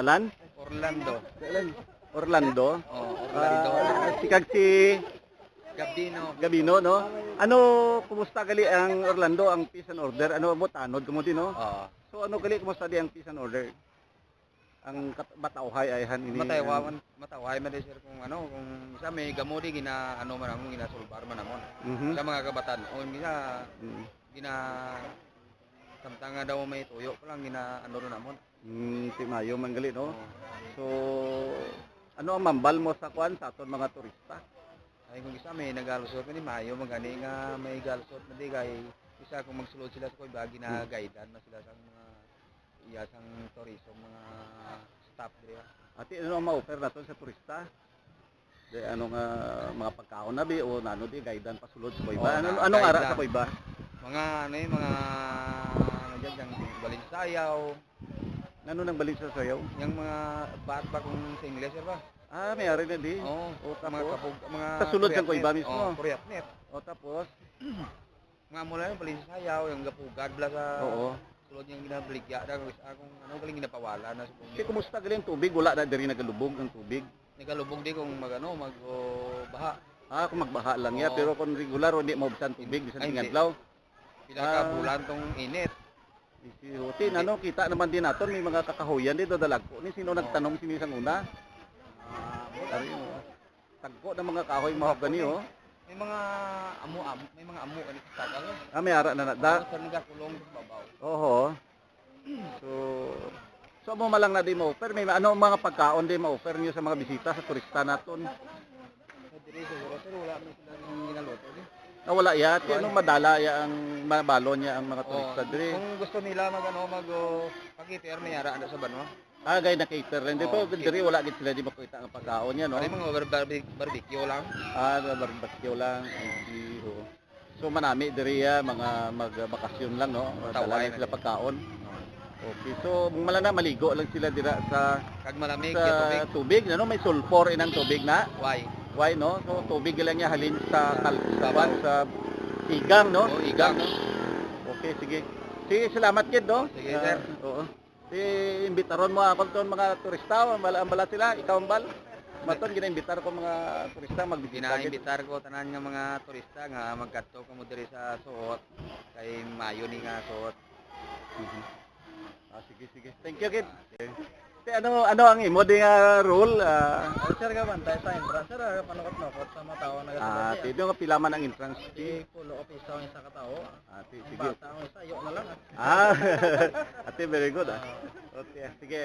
Lan? Orlando. Orlando? Orlando. Si kag si Gabino. Gabino, no? Ano, kumusta gali ang Orlando, ang peace and order? Ano mo, tanod mo din, no? Oo. So ano gali, kumusta di ang peace and order? Ang batawhay ayhan ini. Mataway man din sir kung ano, kung isa may gamodi gina ano man amon ginasulbar man amon. Mhm. Sa mga kabatan o gina Mm. gina samtanga daw may tuyo pa lang gina ano ron amon. Ti Mayo man gali, no? Oo. So ano ang mambal mo sa kwan sa aton mga turista? Ay kung isa may nagalusot man ni Mayo magani nga may galusot man di kay isa kung magsulod sila sa koy bagi na guidean na sila sa mga iyasang tourism mga staff diri. Ati ano ang ma-offer naton sa turista? Di ano nga mga pagkaon na bi o nano di guidan pasulod sa Kuiba. Oo, Ano na anong ara guidan. sa Kuiba? Mga ano yung mga nandiyan yung balinsayaw, Nano nang balin sa sayaw? yung mga bat ba kung sa English sir ba? Ah, may ari na di. Oo, O mga tapos kapug, mga sa sulod ng kuryatnet. Kuiba mismo? Oo, kuryatnet. o tapos Mga mula yung balinsayaw, yung gapugad bla sa oo. sulod yung ginabaligya na kung ano galing ginapawala na sa Si kumusta gali ang tubig? Wala na diri nagalubog ang tubig. Nagalubog di kung magano baha. Ah, kung magbaha lang ya, Oo. pero kung regular o di maubsan tubig bisan Ay, hindi. tingadlaw. Pila ka bulan tong init. Si Hotin, ano, kita naman din naton may mga kakahuyan dito dalagko. Ni sino nagtanong sini sang una? Ari mo. Tagko ng mga kahoy mahogany oh. May mga may mga amo ani sa tagal. Ah, may ara na da. Sa nagakulong sa babaw. Oho. So So mo malang na di ma-offer, may ano mga pagkaon di ma-offer niyo sa mga bisita sa turista naton. Sa diri siguro sir wala man sila ng ginaluto di. Ah, wala ya, ti anong madala ya ang mabalo niya ang mga turista diri. Kung gusto nila pakiter may ara sa banwa. Ah, gay na cater rin. Di Oo, po, diri wala gid sila di makita ang pagkaon niya, no? Ari mga barbecue lang. Ah, barbecue lang. Hindi, oo. So manami diri ya mga magbakasyon lang, no? Dala Taway lang na sila di. pagkaon. Okay. So malana maligo lang sila dira sa Kag malamig sa ya tubig, tubig. no? May sulfur inang tubig na. Why? Why, no? So tubig lang niya halin sa Sabaw. sa igang, no? Oo, igang. no? Okay, sige. Sige, salamat kid, no? Sige, sir. Oo. Si imbitaron mo ako ton mga turista, ambala sila, ikaw ambal. Maton gina-imbitar ko mga turista magbisita. Ginaimbitar ko tanan nga mga turista nga magkadto ko mo diri sa suot kay mayo ni nga suot. Mhm. Ah, sige, sige. Thank you, kid. Ano ang imo di nga rule? Sir ka bantay sa entrance sir panukot-nukot sa mga tao Tito nga pila man ang entrance fee. pulo opiso ang isa ka tao. Sige. Bata ang isa yo na lang. Ah, ate, very good. Okay, sige.